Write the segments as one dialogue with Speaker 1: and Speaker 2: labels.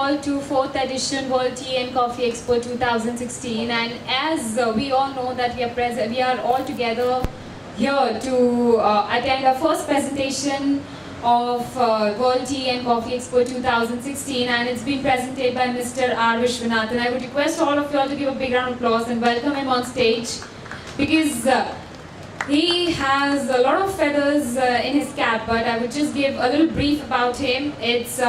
Speaker 1: all to 4th edition World Tea and Coffee Expo 2016, and as we all know that we are all together here to attend our first presentation of World Tea and Coffee Expo 2016, and it's been presented by Mr. R. Vishwanathan. I would request all of you all to give a big round of applause and welcome him on stage, because he has a lot of feathers in his cap, but I would just give a little brief about him. It's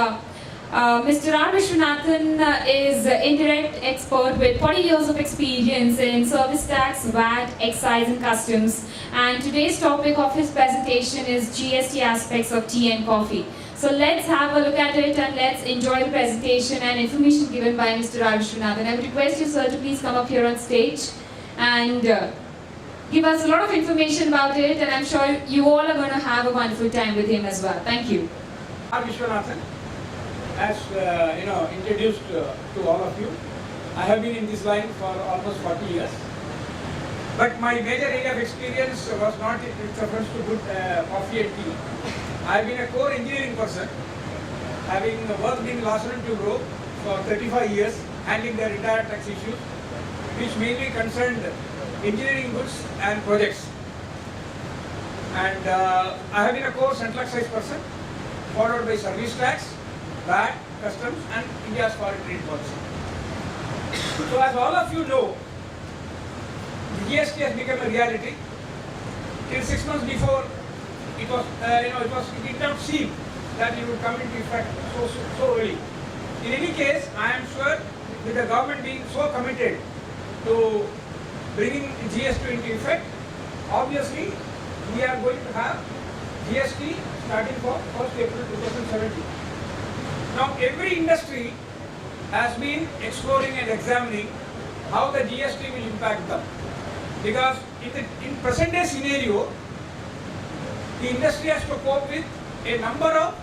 Speaker 1: Mr. R. Vishwanathan is indirect expert with 40 years of experience in service tax, VAT, excise and customs. And today's topic of his presentation is GST aspects of tea and coffee. So let's have a look at it and let's enjoy the presentation and information given by Mr. R. Vishwanathan. I would request you, sir, to please come up here on stage and give us a lot of information about it, and I'm sure you all are going to have a wonderful time with him as well. Thank you.
Speaker 2: R. Vishwanathan, as introduced to all of you, I have been in this line for almost 40 years. But my major area of experience was not with reference to good coffee and tea. I have been a core engineering person, having worked in Larsen & Toubro for 35 years, handling the retired tax issues, which mainly concerned engineering goods and projects. And I have been a core central excise person, followed by service tax, VAT, customs and India's foreign trade policy. So as all of you know, the GST has become a reality. Till 6 months before, it did not seem that it would come into effect so early. In any case, I am sure with the government being so committed to bringing GST into effect, obviously we are going to have GST starting from 1st April 2017. Now every industry has been exploring and examining how the GST will impact them. Because in present day scenario, the industry has to cope with a number of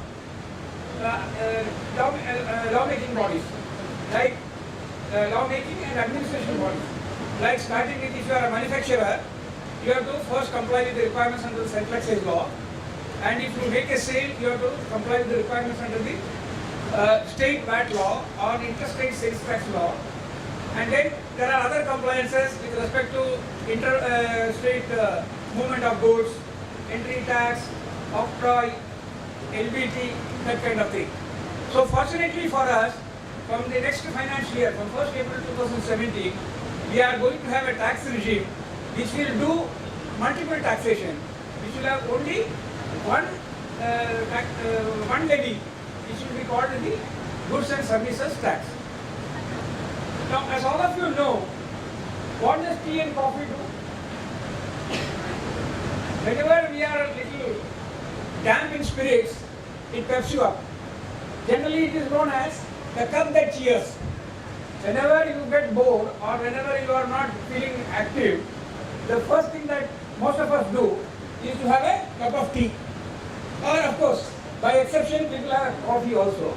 Speaker 2: lawmaking bodies, like lawmaking and administration bodies. Like starting with, if you are a manufacturer, you have to first comply with the requirements under the central excise law, and if you make a sale, you have to comply with the requirements under the state VAT law or interstate sales tax law. And then there are other compliances with respect to interstate movement of goods, entry tax, octroi, LBT, that kind of thing. So fortunately for us, from the next financial year, from 1st April 2017, we are going to have a tax regime which will do multiple taxation, which will have only one levy, which will be called the goods and services tax. Now, as all of you know, what does tea and coffee do? Whenever we are a little damp in spirits, it peps you up. Generally, it is known as the cup that cheers. Whenever you get bored or whenever you are not feeling active, the first thing that most of us do is to have a cup of tea. Or of course, by exception, people have coffee also.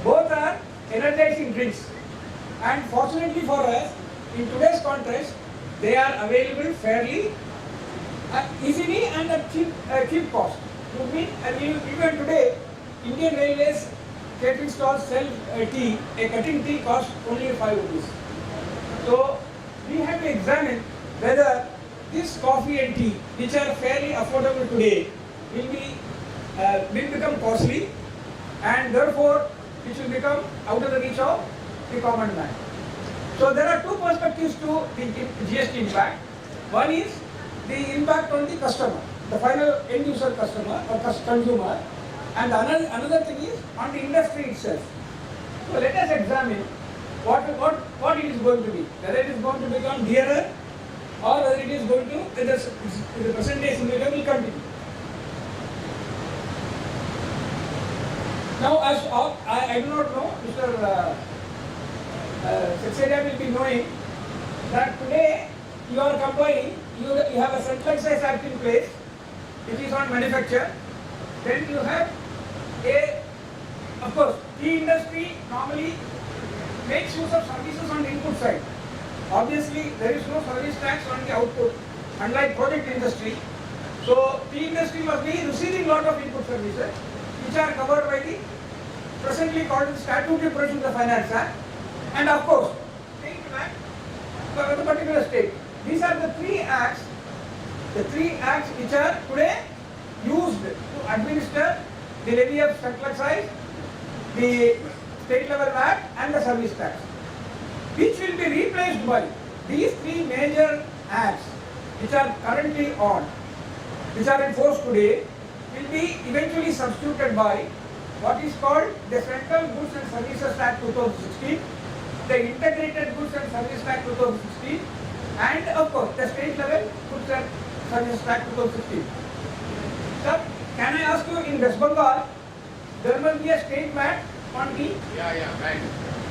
Speaker 2: Both are energizing drinks. And fortunately for us, in today's context, they are available fairly, easily and at cheap cost. Even today, Indian Railways catering stalls sell tea. A cutting tea costs only 5 rupees. So we have to examine whether this coffee and tea, which are fairly affordable today, will become costly, and therefore it will become out of the reach of the common man. So there are two perspectives to the GST impact. One is the impact on the customer, the final end user customer or consumer, and another thing is on the industry itself. So let us examine what it is going to be, whether it is going to become dearer or whether it is going to, the present day scenario will continue. Now, as I do not know, Mr. Secretary will be knowing that today your company, you have a central excise act in place, which is on manufacture. Then you have of course, tea industry normally makes use of services on the input side. Obviously, there is no service tax on the output, unlike project industry. So, tea industry must be receiving lot of input services, which are covered by the presently called the Statutory Provisions of Finance Act, and of course, State Act for the particular state. These are the three acts which are today used to administer the levy of central excise, the state level VAT and the service tax, which will be replaced by these three major acts which are currently on, which are in force today, will be eventually substituted by what is called the Central Goods and Services Act 2016, the Integrated Goods and Services Act 2016, and of course the state level Goods and Services Act 2016. Sir, can I ask you, in West Bengal, there must be a state VAT on tea?
Speaker 3: Yeah, right.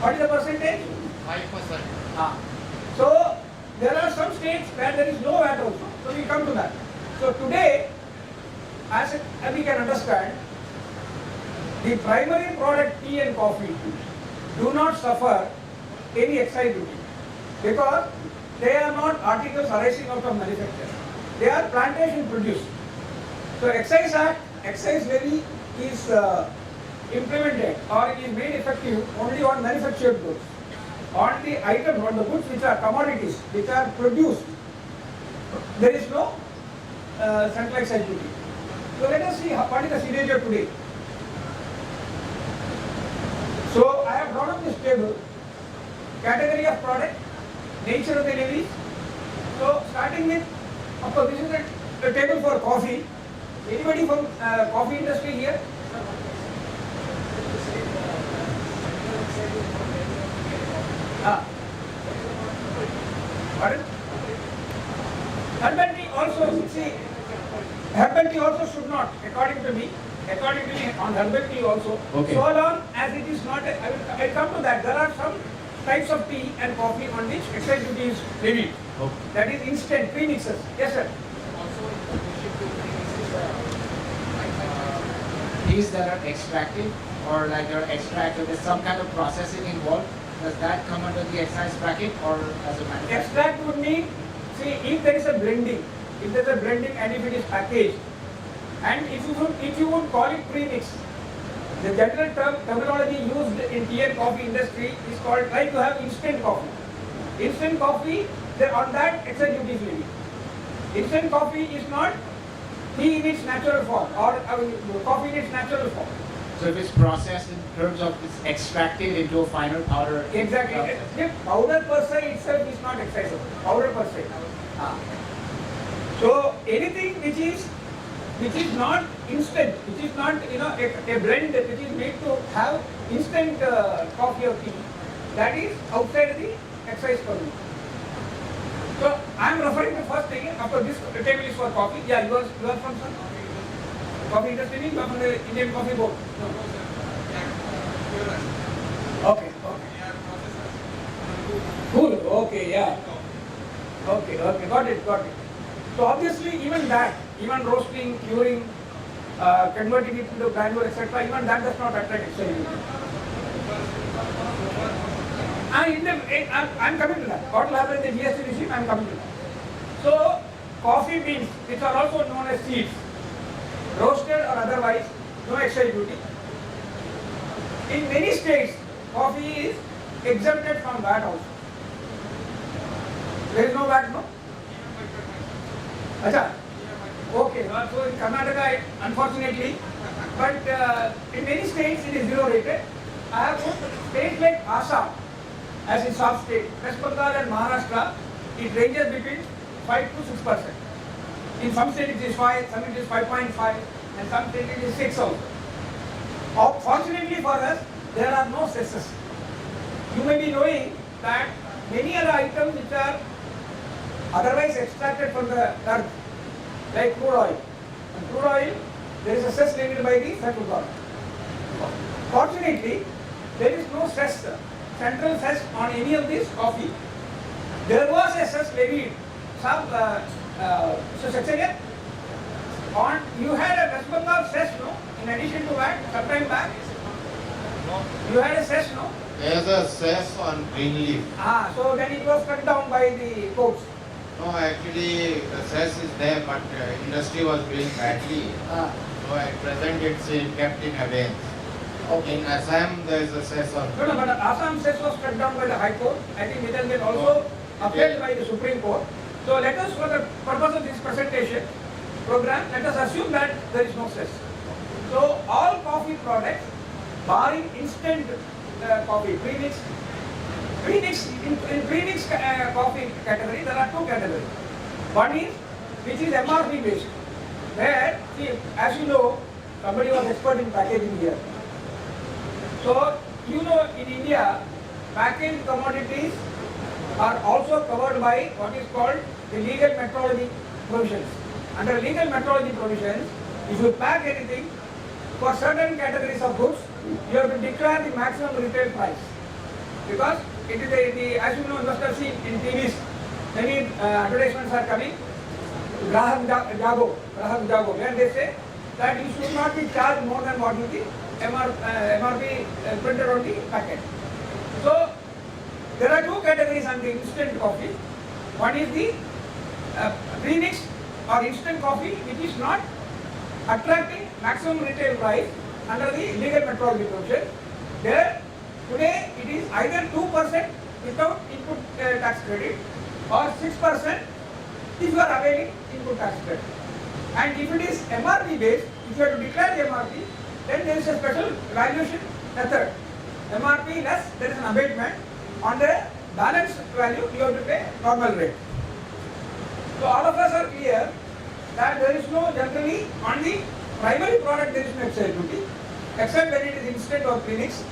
Speaker 2: What is the percentage?
Speaker 3: 5%.
Speaker 2: So there are some states where there is no VAT also. So we come to that. So today, as we can understand, the primary product tea and coffee do not suffer any excise duty because they are not articles arising out of manufacture. They are plantation produced. So excise levy is implemented or is made effective only on manufactured goods. On the items, on the goods which are commodities, which are produced, there is no central excise duty. So let us see what is the scenario today. So I have drawn up this table, category of product, nature of the levies. So starting with, of course, this is the table for coffee. Anybody from coffee industry here? Pardon? Herbal tea also, see, herbal tea also should not, according to me, on herbal tea also,
Speaker 3: Okay.
Speaker 2: so long as it is not, I will come to that, there are some types of tea and coffee on which excise duty is levied.
Speaker 3: Okay.
Speaker 2: That is instant premixes. Yes, sir.
Speaker 3: Teas that are extracted or like are extracted, there's some kind of processing involved. Does that come under the excise bracket or as a manufacturer?
Speaker 2: Extract would mean, see, if there is a blending, and if it is packaged, and if you would call it premix, the general terminology used in tea and coffee industry is called, like you have instant coffee. Instant coffee, on that excise duty is levied. Instant coffee is not tea in its natural form or coffee in its natural form.
Speaker 3: So if it's processed in terms of it's extracted into a final powder.
Speaker 2: Exactly. The powder per se itself is not excisable. Powder per se. So anything which is not instant, which is not a blend which is made to have instant coffee or tea, that is outside the excise permit. So I am referring to first thing. After this table is for coffee. Yeah, you are from some coffee industry. You are from the Indian Coffee Board. No. Okay. Cool. Okay. Yeah. Okay. Got it. So obviously, even roasting, curing, converting it into granule, etc., even that does not attract excise duty. I'm coming to that. What will happen in the GST regime? I'm coming to that. So, coffee beans, which are also known as seeds, roasted or otherwise, no excise duty. In many states, coffee is exempted from VAT also. There is no VAT, no? Acha. Okay, so in Karnataka, unfortunately, but in many states it is zero rated. I have put states like Assam as in soft state, West Bengal and Maharashtra, it ranges between 5 to 6%. In some states it is 5, some it is 5.5, and some states it is 6 also. Fortunately for us, there are no cesses. You may be knowing that many other items which are otherwise extracted from the earth, like crude oil. In crude oil, there is a cess levied by the federal government. Fortunately, there is no cess, central cess on any of this coffee. There was a cess levied. So Saksanya, on you had a West Bengal cess, no? In addition to that, sometime back, you had a cess, no?
Speaker 4: There's a cess on green leaf.
Speaker 2: So then it was cut down by the courts.
Speaker 4: No, actually the cess is there, but industry was doing badly. So at present it's kept in abeyance. In Assam, there is a cess on.
Speaker 2: No, but Assam cess was struck down by the High Court. I think it has been also upheld by the Supreme Court. So let us, for the purpose of this presentation program, let us assume that there is no cess. So all coffee products, barring instant coffee, premix, in premix coffee category, there are two categories. One is which is MRP based, where, see, as you know, somebody was expert in packaging here. So, you know, in India, packaged commodities are also covered by what is called the legal metrology provisions. Under legal metrology provisions, if you pack anything, for certain categories of goods, you have to declare the maximum retail price. Because it is as you know, investors see in TVs, many advertisements are coming, Grahak Jago, where they say that you should not be charged more than what is the MRP printed on the packet. So, there are two categories on the instant coffee. One is the premix or instant coffee, which is not attracting maximum retail price under the legal metrology provision. There, today it is either 2% without input tax credit or 6% if you are availing input tax credit. And if it is MRP based, if you have to declare the MRP, then there is a special valuation method. MRP less, there is an abatement. On the balance value, you have to pay normal rate. So all of us are clear that there is no, generally on the primary product there is no excise duty, except when it is instant or premix.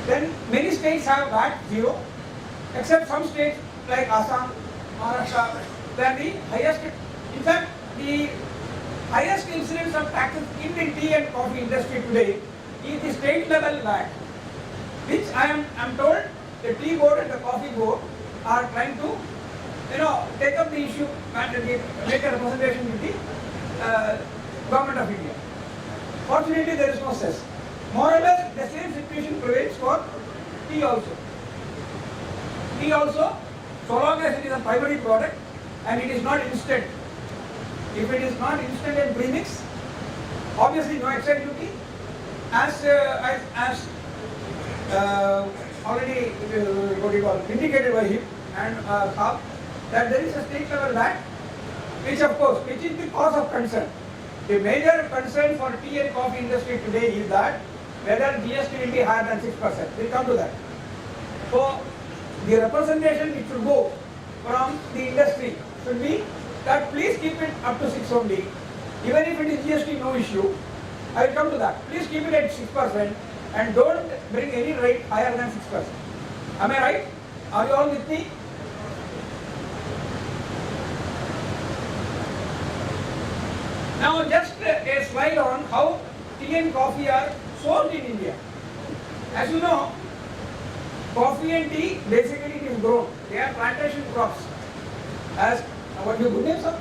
Speaker 2: Then many states have VAT 0, except some states like Assam, Maharashtra, where the highest, in fact, the highest incidence of taxes in the tea and coffee industry today is the state level VAT, which I am told the tea board and the coffee board are trying to, take up the issue and make a representation with the government of India. Fortunately, there is no cess. More or less, the same situation prevails for tea also. Tea also, so long as it is a primary product and it is not instant. If it is not instant and premix, obviously no excise duty. As already indicated by him and Saab, that there is a state level VAT, which is the cause of concern. The major concern for tea and coffee industry today is that whether GST will be higher than 6%. We'll come to that. So the representation which should go from the industry should be that please keep it up to 6 only. Even if it is GST, no issue. I will come to that. Please keep it at 6% and don't bring any rate higher than 6%. Am I right? Are you all with me? Now just a slide on how tea and coffee are sold in India. As you know, coffee and tea basically it is grown. They are plantation crops. As what your good name, sir?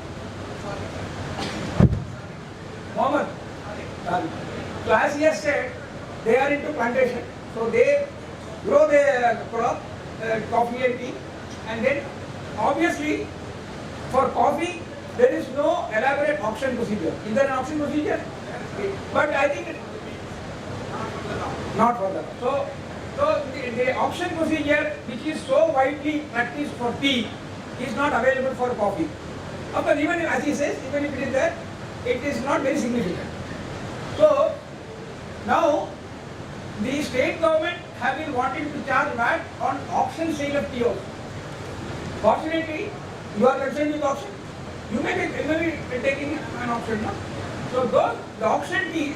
Speaker 2: Mohammed. So as he has said, they are into plantation. So they grow the crop, coffee and tea, and then obviously for coffee there is no elaborate auction procedure. Is there an auction procedure? But I think not for that. So the auction procedure which is so widely practiced for tea is not available for coffee. Of course, even as he says, even if it is there, it is not very significant. So now the state government have been wanting to charge VAT on auction sale of tea also. Fortunately, you are concerned with auction. You may be taking an auction now. So the auction tea,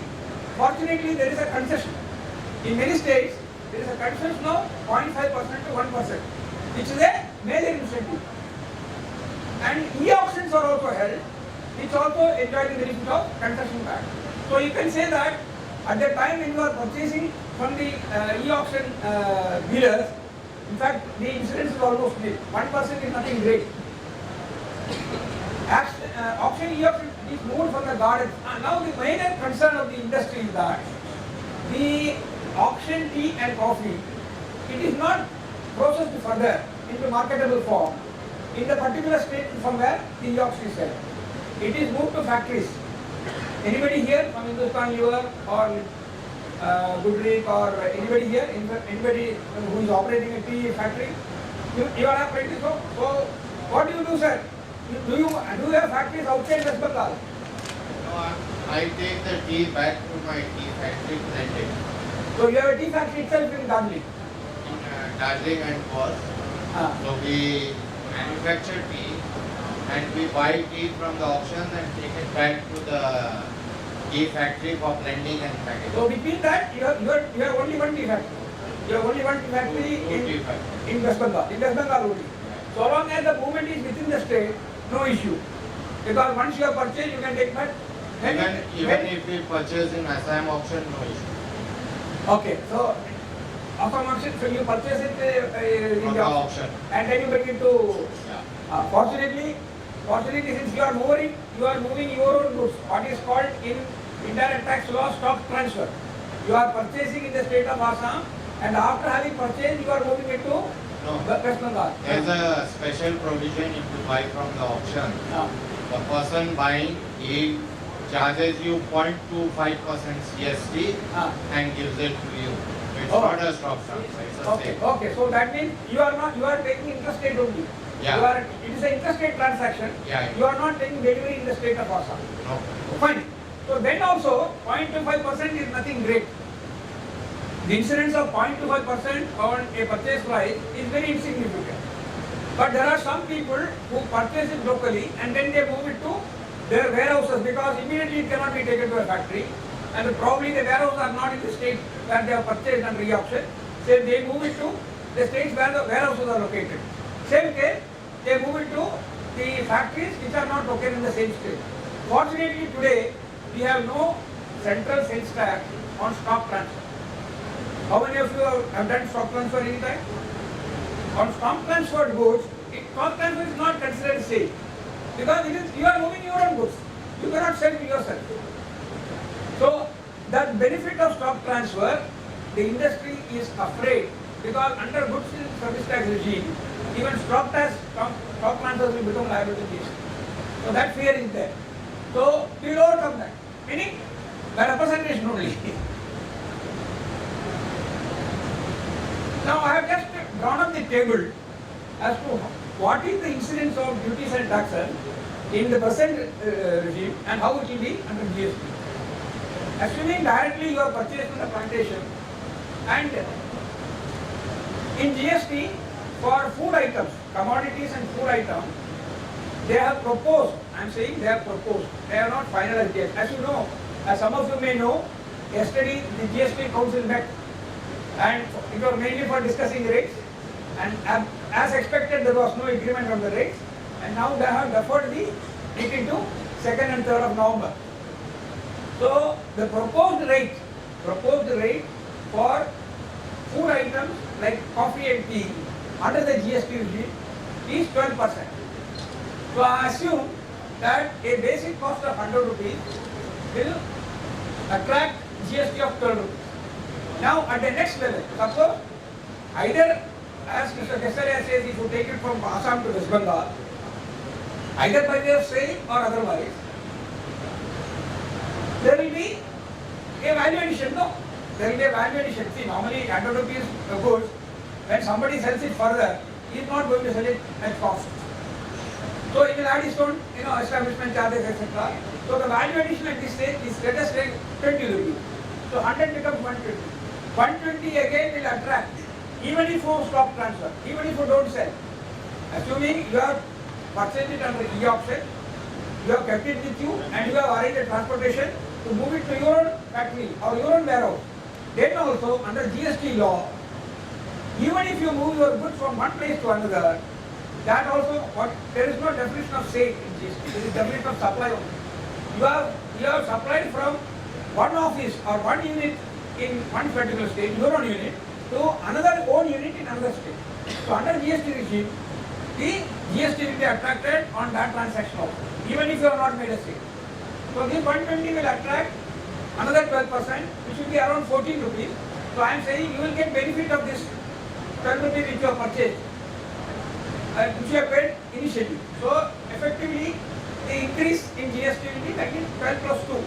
Speaker 2: fortunately there is a concession. In many states, there is a concession of 0.5% to 1%, which is a major incentive. And e-auctions are also held, which also enjoy the benefit of concession VAT. So you can say that at the time when you are purchasing from the e-auction dealers, in fact the incidence is almost nil. 1% is nothing great. Auction e-auction is moved from the gardens. Now the major concern of the industry is that the auction tea and coffee, it is not processed further into marketable form in the particular state from where the e-auction is held. It is moved to factories. Anybody here from Hindustan Liver or Goodrich or anybody here, anybody who is operating a tea factory? You are operating. So what do you do, sir? Do you have factories outside West Bengal?
Speaker 4: No, I take the tea back to my tea factory blended
Speaker 2: So you have a tea factory itself in Darjeeling.
Speaker 4: in Darjeeling and Perth.
Speaker 2: Ah.
Speaker 4: So we manufacture tea and we buy tea from the auction and take it back to the tea factory for blending and packaging.
Speaker 2: So between that, you have only one tea factory. You have only one tea factory
Speaker 4: Tea factory.
Speaker 2: in West Bengal. In West Bengal only. So long as the movement is within the state, no issue. Because once you have purchased, you can take back.
Speaker 4: Even if we purchase in Assam auction, no issue.
Speaker 2: Okay, so Assam auction, so you purchase it in
Speaker 4: From
Speaker 2: the
Speaker 4: the
Speaker 2: auction,
Speaker 4: auction.
Speaker 2: and then you bring it to.
Speaker 4: Yeah.
Speaker 2: Fortunately, since you are moving your own goods, what is called in indirect tax law stock transfer. You are purchasing in the state of Assam, and after having purchased, you are moving it to
Speaker 4: No.
Speaker 2: West Bengal.
Speaker 4: There's a special provision if you buy from the auction. The person buying, he charges you 0.25% CST and gives it to you. It's
Speaker 2: Oh.
Speaker 4: not a stock transfer, it's a
Speaker 2: Okay,
Speaker 4: sale.
Speaker 2: okay. So that means you are taking interstate only.
Speaker 4: Yeah.
Speaker 2: It is an interstate transaction.
Speaker 4: Yeah.
Speaker 2: You are not taking delivery in the state of Assam.
Speaker 4: No.
Speaker 2: Fine. So then also 0.25% is nothing great. The incidence of 0.25% on a purchase price is very insignificant. But there are some people who purchase it locally and then they move it to their warehouses because immediately it cannot be taken to a factory and probably the warehouses are not in the state where they have purchased and re-auction. So they move it to the states where the warehouses are located. Same case, they move it to the factories which are not located in the same state. Fortunately today, we have no central sales tax on stock transfer. How many of you have done stock transfer any time? On stock transferred goods, stock transfer is not considered sale because you are moving your own goods. You cannot sell it yourself. So the benefit of stock transfer, the industry is afraid because under goods and service tax regime, even stock transfers will become liable to GST. So that fear is there. So we will overcome that. Meaning by representation only. Now I have just drawn up the table as to what is the incidence of duties and taxes in the present regime and how it will be under GST. Assuming directly you are purchased from the plantation and in GST for food items, commodities and food items, they have proposed, I am saying they have proposed, they are not finalized yet. As you know, as some of you may know, yesterday the GST Council met and it was mainly for discussing rates and as expected there was no agreement on the rates and now they have deferred the meeting to 2nd and 3rd of November. So the proposed rate for food items like coffee and tea under the GST regime is 12%. So I assume that a basic cost of 100 rupees will attract GST of 12 rupees. Now at the next level, suppose either as Mr. Kesaria says, if you take it from Assam to West Bengal, either by way of sale or otherwise, there will be a value addition, no? There will be a value addition. See, normally 100 rupees goods, when somebody sells it further, he is not going to sell it at cost. So it will add its own, establishment charges, etc. So the value addition at this stage is, let us take 20 rupees. So 100 becomes 120. 120 again will attract, even if you stop transfer, even if you don't sell. Assuming you have purchased it under e-auction, you have kept it with you and you have arranged a transportation to move it to your own factory or your own warehouse. Then also under GST law, even if you move your goods from one place to another, that also, there is no definition of sale in GST, there is definition of supply only. You have supplied from one office or one unit in one particular state, your own unit, to another own unit in another state. So under GST regime, the GST will be attracted on that transaction also, even if you have not made a sale. So this 120 will attract another 12%, which will be around 14 rupees. So I am saying you will get benefit of this 12 rupees which you have purchased, which you have paid initially. So effectively, the increase in GST will be like 12 plus 2.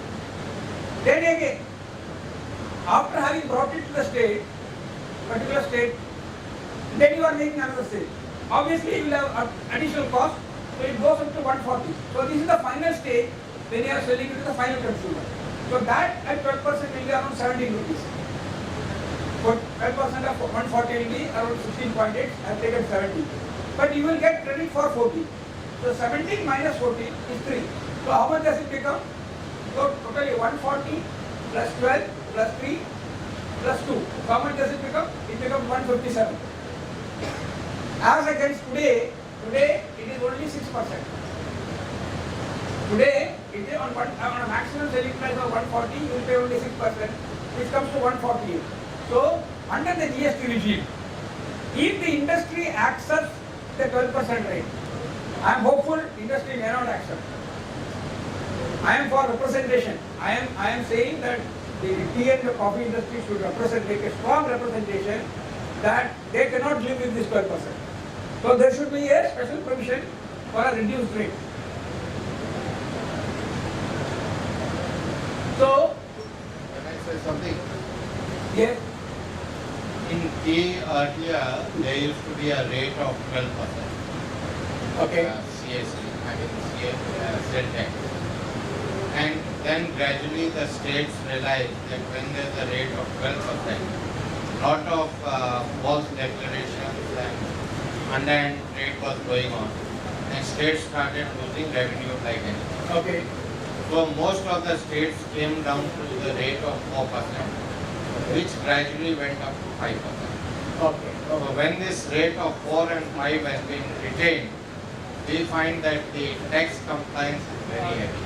Speaker 2: Then again, After having brought it to the state, particular state, then you are making another state. Obviously, you will have additional cost, so it goes up to 140. So this is the final stage when you are selling it to the final consumer. So that at 12% will be around 17 rupees. For 12% of 140 will be around 16.8. I have taken 70. But you will get credit for 40. So 17 minus 14 is 3. So how much does it become? So totally 140 plus 12 plus 3 plus 2. So how much does it become? It becomes 157. As against today it is only 6%. Today it is on a maximum selling price of 140, you will pay only 6%, which comes to 148. So under the GST regime, if the industry accepts the 12% rate, I am hopeful industry may not accept. I am for representation. I am saying that the tea and the coffee industry should take a strong representation that they cannot live with this 12%. So there should be a special provision for a reduced rate. So,
Speaker 4: Can I say something?
Speaker 2: yes,
Speaker 4: In tea earlier, there used to be a rate of 12%.
Speaker 2: okay.
Speaker 4: CST, I mean sale tax. And then gradually the states realized that when there's a rate of 12%, lot of false declarations and underhand trade was going on, and states started losing revenue like anything.
Speaker 2: Okay.
Speaker 4: So most of the states came down to the rate of 4%, which gradually went up to 5%.
Speaker 2: Okay.
Speaker 4: So when this rate of 4 and 5 has been retained, we find that the tax compliance is very heavy.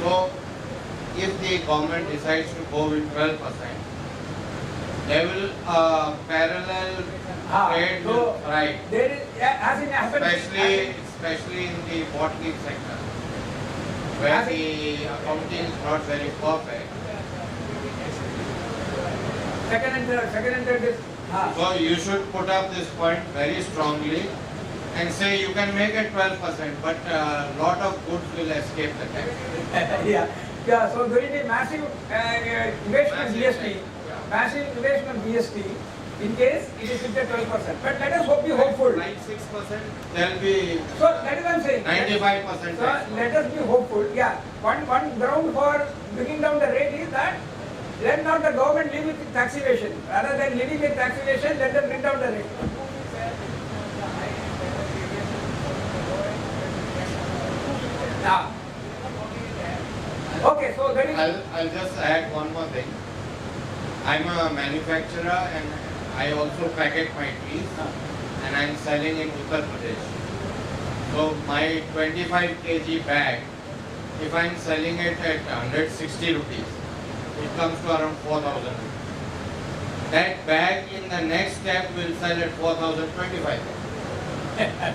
Speaker 4: So if the government decides to go with 12%, they will parallel trade
Speaker 2: so
Speaker 4: will thrive,
Speaker 2: there is, as it happens,
Speaker 4: especially in the bottling sector, where the accounting is not very perfect.
Speaker 2: second and third is,
Speaker 4: So you should put up this point very strongly and say you can make it 12%, but a lot of goods will escape the tax.
Speaker 2: yeah. So there will be massive evasion of GST, massive evasion of GST in case it is with the 12%. But let us be hopeful.
Speaker 4: Like 6%, there will be
Speaker 2: So that is what I am saying.
Speaker 4: 95%
Speaker 2: So
Speaker 4: tax.
Speaker 2: let us be hopeful. Yeah. One ground for bringing down the rate is that let not the government live with tax evasion. Rather than living with tax evasion, let them bring down the rate. Now, okay, so that is.
Speaker 4: I'll just add one more thing. I'm a manufacturer and I also packet my teas and I'm selling in Uttar Pradesh. So my 25 kg bag, if I'm selling it at 160 rupees, it comes to around 4,000 rupees. That bag in the next step will sell at 4,025.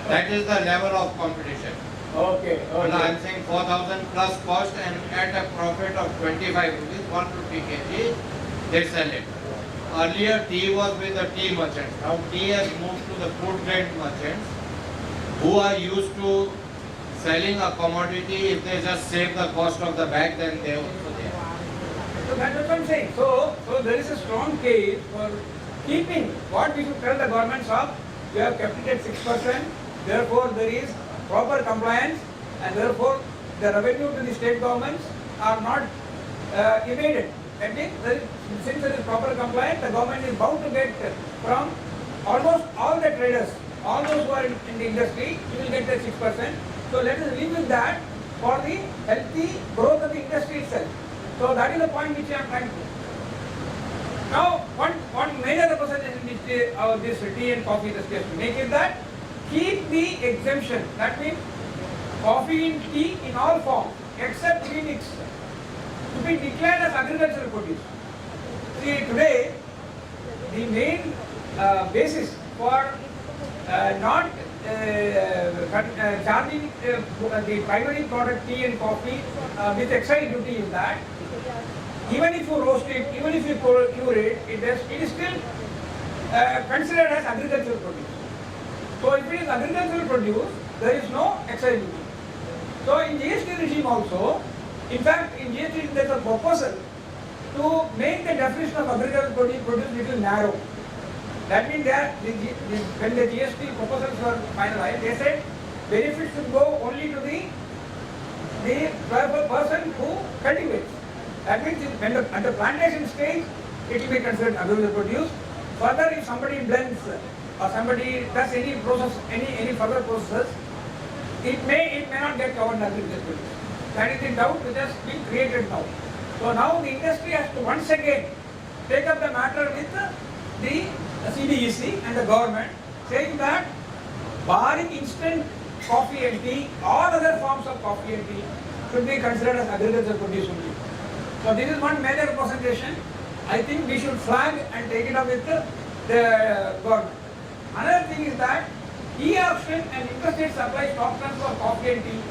Speaker 4: That is the level of competition.
Speaker 2: Okay,
Speaker 4: Well,
Speaker 2: okay.
Speaker 4: I'm saying 4,000 plus cost and at a profit of 25 rupees, 1 rupee kg, they sell it. Earlier tea was with the tea merchants. Now tea has moved to the food grade merchants who are used to selling a commodity. If they just save the cost of the bag, then they also there.
Speaker 2: So that's what I'm saying. So there is a strong case for keeping what we should tell the governments of. We have kept it at 6%. Therefore, there is proper compliance, and therefore the revenue to the state governments are not evaded. That means since there is proper compliance, the government is bound to get from almost all the traders, all those who are in the industry, you will get the 6%. So let us live with that for the healthy growth of the industry itself. So that is the point which I am trying to. Now, one major representation which this tea and coffee industry has to make is that keep the exemption. That means coffee and tea in all forms except premix to be declared as agricultural produce. See, today the main basis for not charging the primary product tea and coffee with excise duty is that even if you roast it, even if you cure it, it is still considered as agricultural produce. So if it is agricultural produce, there is no excise duty. So in GST regime also, in fact in GST there is a proposal to make the definition of agricultural produce little narrow. That means that when the GST proposals were finalized, they said benefits should go only to the person who cultivates. That means at the plantation stage, it will be considered agricultural produce. Further, if somebody blends or somebody does any process, any further processes, it may not get covered in agricultural produce. That is the doubt which has been created now. So now the industry has to once again take up the matter with the CDEC and the government, saying that barring instant coffee and tea, all other forms of coffee and tea should be considered as agricultural produce only. So this is one major representation. I think we should flag and take it up with the government. Another thing is that e-auction and interstate supply stock transfer of coffee and tea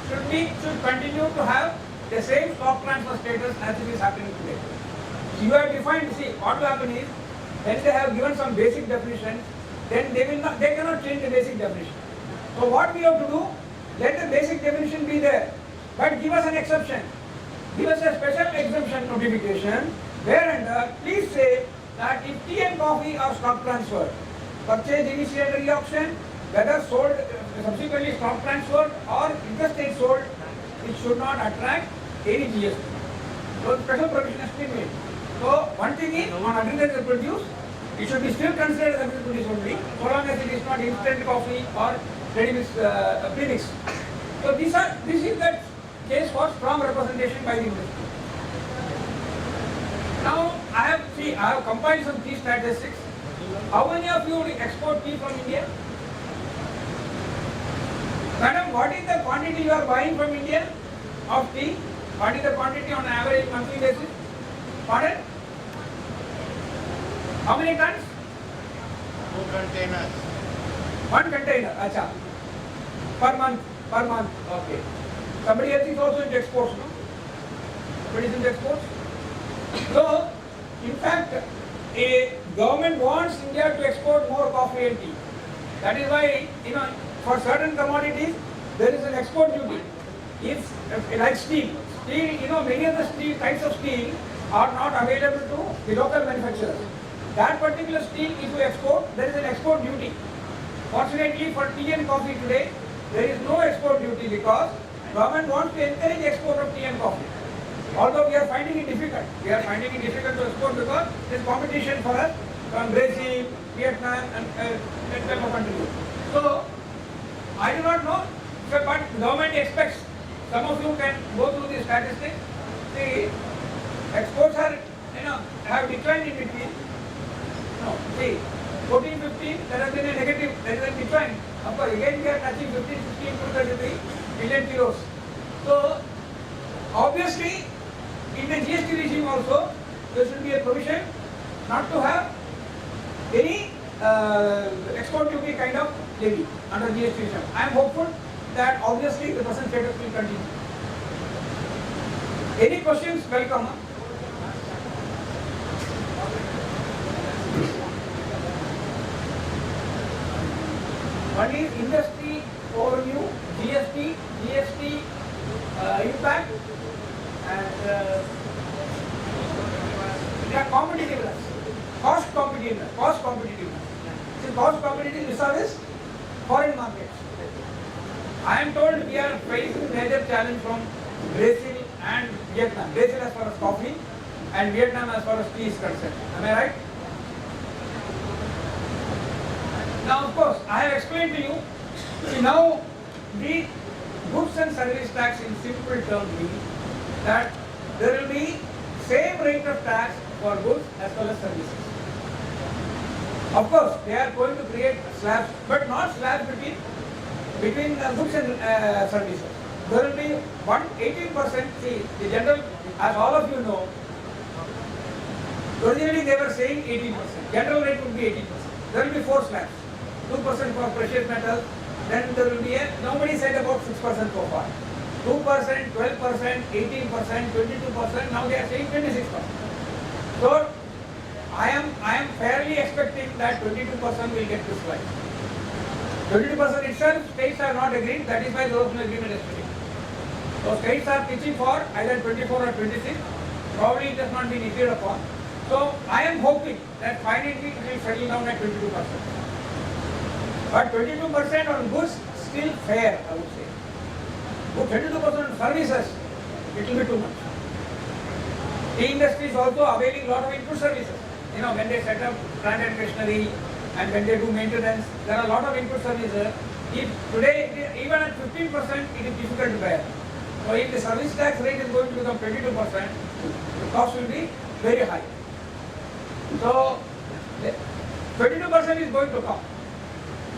Speaker 2: should continue to have the same stock transfer status as it is happening today. So you have defined, see, what will happen is, when they have given some basic definitions, then they cannot change the basic definition. So what we have to do, let the basic definition be there, but give us an exception. Give us a special exemption notification, whereunder please say that if tea and coffee are stock transferred, purchased initially under e-auction, whether sold subsequently stock transferred or interstate sold, it should not attract any GST. So special provision has been made. So one thing is, on agricultural produce, it should be still considered as agricultural produce only, so long as it is not instant coffee or ready-mix premix. So this is the case for strong representation by the industry. Now I have compiled some key statistics. How many of you export tea from India? Madam, what is the quantity you are buying from India of tea? What is the quantity on average monthly basis? Pardon? How many tons?
Speaker 4: 2 containers.
Speaker 2: 1 container, acha. Per month, okay. Somebody else is also into exports, no? Somebody is into exports? So, in fact, a government wants India to export more coffee and tea. That is why, for certain commodities, there is an export duty. If like steel, many of the types of steel are not available to the local manufacturers. That particular steel, if you export, there is an export duty. Fortunately for tea and coffee today, there is no export duty because government wants to encourage export of tea and coffee. Although we are finding it difficult. We are finding it difficult to export because there is competition for us from Brazil, Vietnam and that type of countries. So, I do not know, but government expects, some of you can go through the statistics. The exports are, have declined in between. No, see, 14, 15, there has been a negative, there is a decline. Of course, again we are touching 15, 16 to 33 million kilos. So, obviously, in the GST regime also, there should be a provision not to have any export duty kind of levy under GST regime. I am hopeful that obviously the present status will continue. Any questions? Welcome. One is industry overview, GST impact, and competitiveness, cost competitiveness. See, cost competitiveness vis-a-vis foreign markets. I am told we are facing major challenge from Brazil and Vietnam. Brazil as far as coffee and Vietnam as far as tea is concerned. Am I right? Now, of course, I have explained to you. See, now the goods and service tax in simple terms means that there will be same rate of tax for goods as well as services. Of course, they are going to create slabs, but not slabs between goods and services. There will be 18%. See, the general, as all of you know, originally they were saying 18%. General rate would be 18%. There will be 4 slabs. 2% for precious metals, then there will be nobody said about 6% so far. 2%, 12%, 18%, 22%, now they are saying 26%. So, I am fairly expecting that 22% will get this slide. 22% itself, states are not agreed, that is why there was no agreement yesterday. So, states are pitching for either 24 or 26. Probably it has not been agreed upon. So I am hoping that finally it will settle down at 22%. But 22% on goods still fair, I would say. But 22% on services, it will be too much. The industry is also availing a lot of input services. You know, when they set up plant and machinery and when they do maintenance, there are a lot of input services. If today, even at 15%, it is difficult to bear. So if the service tax rate is going to become 22%, the cost will be very high. So 22% is going to come.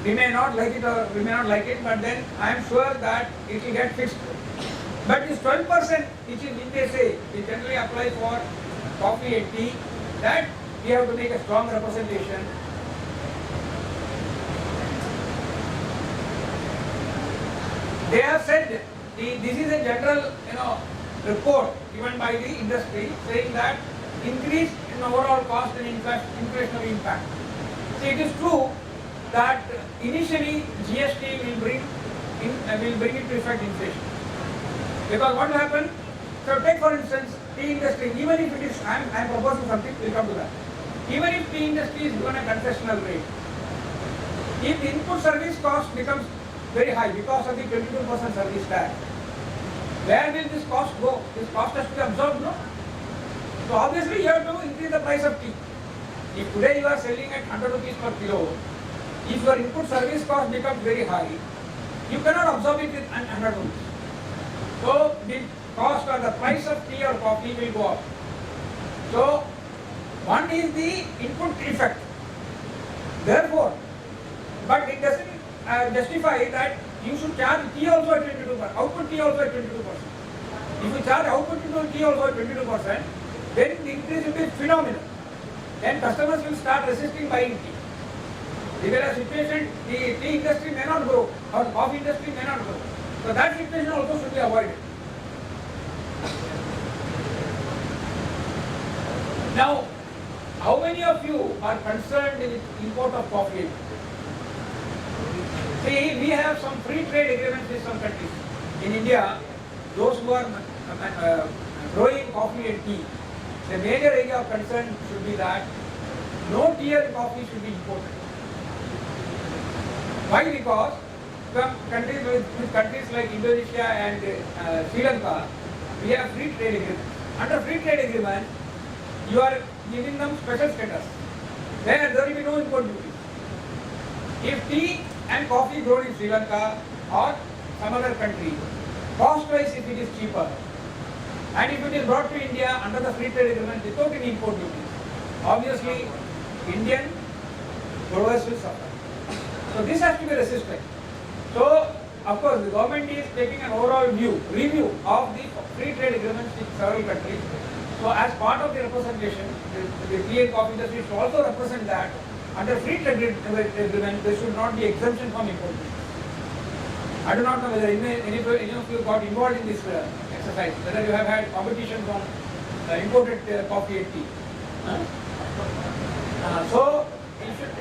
Speaker 2: We may not like it or we may not like it, but then I am sure that it will get fixed. But this 12%, which is in they say, we generally apply for coffee and tea, that we have to make a strong representation. They have said this is a general, report given by the industry saying that increase in overall cost and inflationary impact. See, it is true that initially GST will bring into effect inflation. Because what will happen? So take for instance tea industry. Even if it is, I am proposing something. We'll come to that. Even if tea industry is given a concessional rate, if the input service cost becomes very high because of the 22% service tax, where will this cost go? This cost has to be absorbed, no? So obviously you have to increase the price of tea. If today you are selling at 100 rupees per kilo, if your input service cost becomes very high, you cannot absorb it with 100 rupees. So the cost or the price of tea or coffee will go up. So one is the input effect. Therefore, but it doesn't justify that you should charge tea also at 22%, output tea also at 22%. If you charge output tea also at 22%, then the increase will be phenomenal. Then customers will start resisting buying tea. If there is a situation, the tea industry may not grow or coffee industry may not grow. So that situation also should be avoided. Now, how many of you are concerned with import of coffee? See, we have some free trade agreements with some countries. In India, those who are growing coffee and tea, the major area of concern should be that no tea or coffee should be imported. Why? Because from countries with countries like Indonesia and Sri Lanka, we have free trade agreements. Under free trade agreement, you are giving them special status. There will be no import duty. If tea and coffee grown in Sri Lanka or some other country, cost-wise if it is cheaper, and if it is brought to India under the free trade agreement without any import duty, obviously Indian growers will suffer. So this has to be resisted. So of course the government is taking an overall review of the free trade agreements with several countries. So as part of the representation, the tea and coffee industry should also represent that under free trade agreement there should not be exemption from import duty. I do not know whether any of you got involved in this exercise, whether you have had competition from imported coffee and tea. So it should.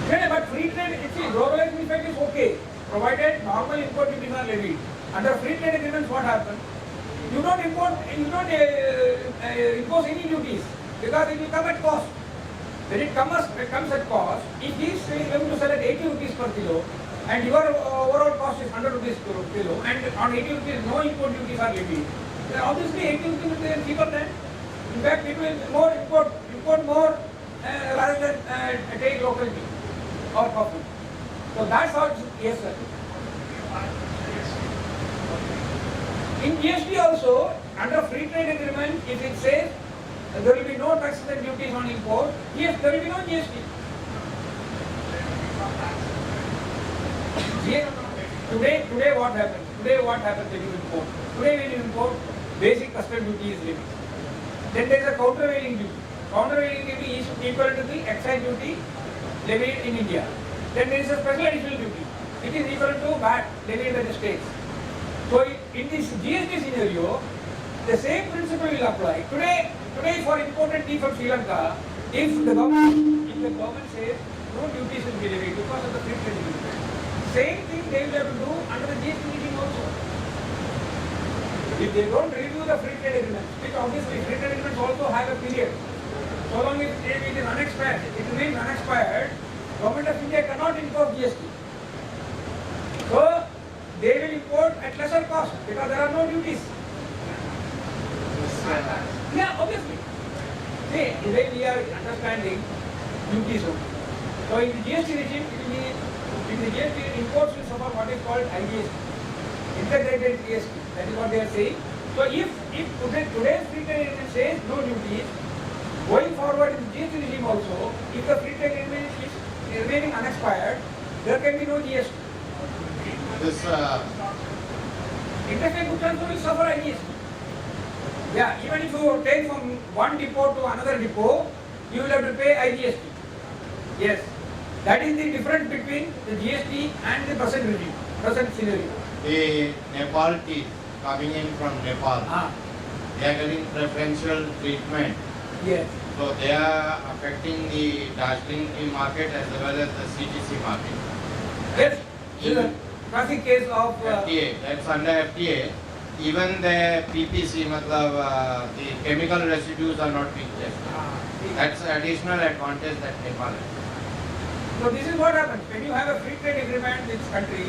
Speaker 2: Yeah, but free trade, globalization effect is okay, provided normal import duties are levied. Under free trade agreements, what happens? You don't impose any duties because it will come at cost. When it comes at cost, if he is going to sell at 80 rupees per kilo and your overall cost is 100 rupees per kilo and on 80 rupees no import duties are levied, then obviously 80 rupees is cheaper than. In fact, people will import more rather than take local tea or coffee. So that's how, yes sir. In GST also, under free trade agreement, if it says there will be no taxes and duties on import, yes, there will be no GST. Today what happens? Today what happens when you import? Today when you import, basic custom duty is levied. Then there is a countervailing duty. Countervailing duty is equal to the excise duty levied in India. Then there is a special additional duty. It is equal to VAT levied by the states. So in this GST scenario, the same principle will apply. Today for imported tea from Sri Lanka, if the government says no duties will be levied because of the free trade agreement, same thing they will have to do under the GST regime also. If they don't review the free trade agreements, which obviously free trade agreements also have a period. So long as it is unexpired, it remains unexpired, Government of India cannot impose GST. So they will import at lesser cost because there are no duties. Yeah, obviously. See, today we are understanding duties only. So in the GST regime, it will be, in the GST imports will suffer what is called IGST, integrated GST. That is what they are saying. So if today's free trade agreement says no duties, going forward in the GST regime also, if the free trade agreement is remaining unexpired, there can be no GST.
Speaker 4: This
Speaker 2: Interstate goods also will suffer IGST. Yeah, even if you take from one depot to another depot, you will have to pay IGST. Yes, that is the difference between the GST and the present regime, present scenario.
Speaker 4: the Nepal tea coming in from Nepal, they are getting preferential treatment.
Speaker 2: Yes.
Speaker 4: So they are affecting the Darjeeling tea market as well as the CTC market.
Speaker 2: Yes. This is a classic case of
Speaker 4: FTA, that's under FTA. Even the PPC, the chemical residues are not being tested. That's additional advantage that Nepal has.
Speaker 2: So this is what happens when you have a free trade agreement with country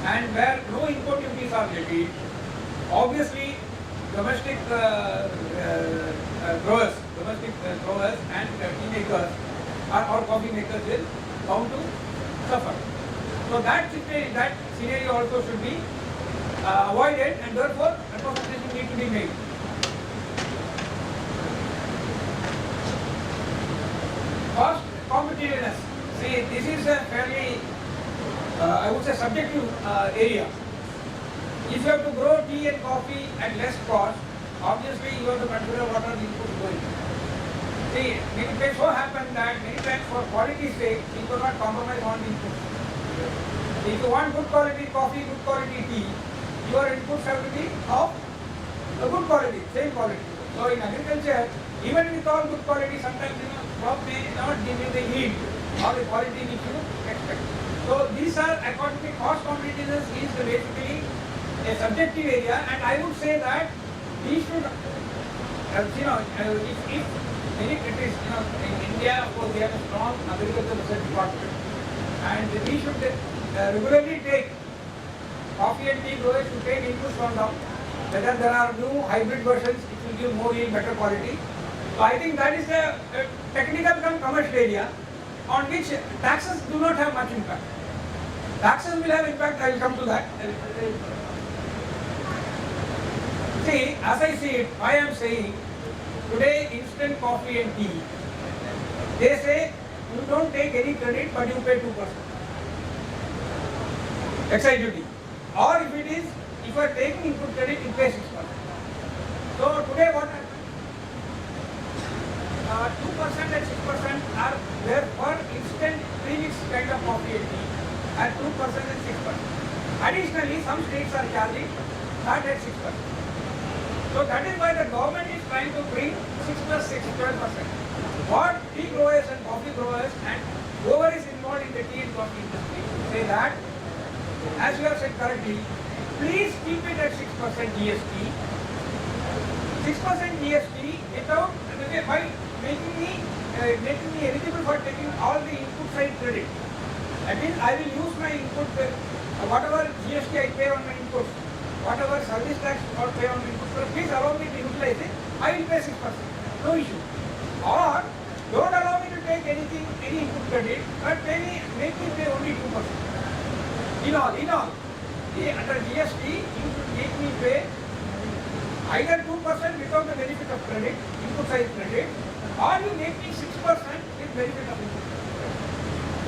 Speaker 2: and where no import duties are levied. Obviously, domestic growers and tea makers or coffee makers will bound to suffer. So that scenario also should be avoided, and therefore representation need to be made. Cost competitiveness. See, this is a fairly, I would say, subjective area. If you have to grow tea and coffee at less cost, obviously you have to consider what are the inputs going. See, it may so happen that many times for quality's sake, you cannot compromise on the inputs. If you want good quality coffee, good quality tea, your inputs have to be of a good quality, same quality. So in agriculture, even with all good quality, sometimes crop may not give you the yield or the quality which you expect. So these are, according to cost competitiveness, is basically a subjective area, and I would say that we should, if many countries, in India, of course, we have a strong agricultural research department, and we should regularly take coffee and tea growers to take inputs from them, whether there are new hybrid versions which will give more yield, better quality. So I think that is a technical and commercial area on which taxes do not have much impact. Taxes will have impact, I will come to that. See, as I see it, I am saying today instant coffee and tea, they say you don't take any credit but you pay 2%. Excise duty. Or if it is, if you are taking input credit, you pay 6%. So today what happens? 2% and 6% are there for instant premix kind of coffee and tea at 2% and 6%. Additionally, some states are charging that at 6%. So that is why the government is trying to bring 6 plus 6, 12%. What tea growers and coffee growers and whoever is involved in the tea and coffee industry say that, as you have said correctly, please keep it at 6% GST. 6% GST without, by making me eligible for taking all the input side credit. That means I will use my input, whatever GST I pay on my inputs, whatever service tax or pay on my inputs, please allow me to utilize it, I will pay 6%, no issue. Or don't allow me to take any input credit, but make me pay only 2%. In all, under GST, you should make me pay either 2% without the benefit of credit, input side credit, or you make me 6% with benefit of input credit.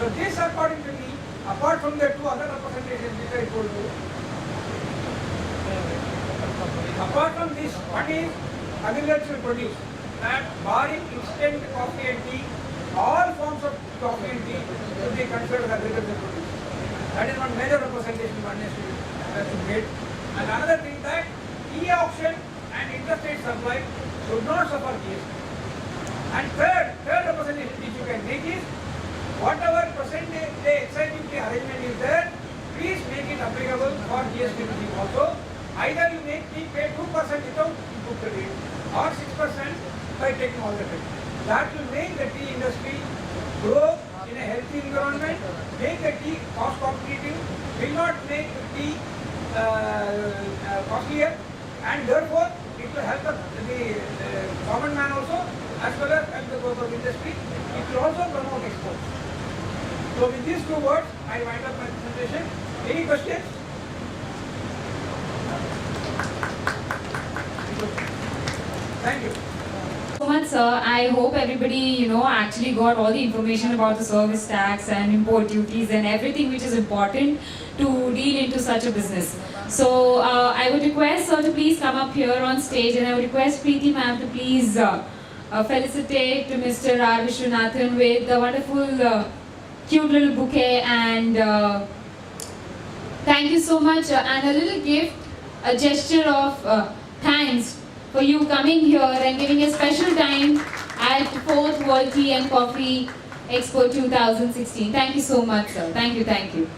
Speaker 2: So this, according to me, apart from the two other representations which I told you, apart from this, one is agricultural produce, that barring instant coffee and tea, all forms of coffee and tea should be considered as agricultural produce. That is one major representation one has to make. And another thing that e-auction and interstate supply should not suffer GST. And third representation which you can make is, whatever percentage the excise duty arrangement is there, please make it applicable for GST regime also. Either you make we pay 2% without input credit or 6% by taking all the credit. That will make the tea industry grow in a healthy environment, make the tea cost competitive, will not make the tea costlier, and therefore it will help the common man also as well as help the growth of industry. It will also promote exports. So with these two words, I wind up my presentation. Any questions? Thank you.
Speaker 1: So much, sir. I hope everybody, actually got all the information about the service tax and import duties and everything which is important to deal into such a business. So I would request sir to please come up here on stage, and I would request Preeti ma'am to please felicitate Mr. R. Vishwanathan with a wonderful, cute little bouquet, and thank you so much, and a little gift, a gesture of thanks for you coming here and giving a special time at 4th World Tea and Coffee Expo 2016. Thank you so much, sir. Thank you, thank you.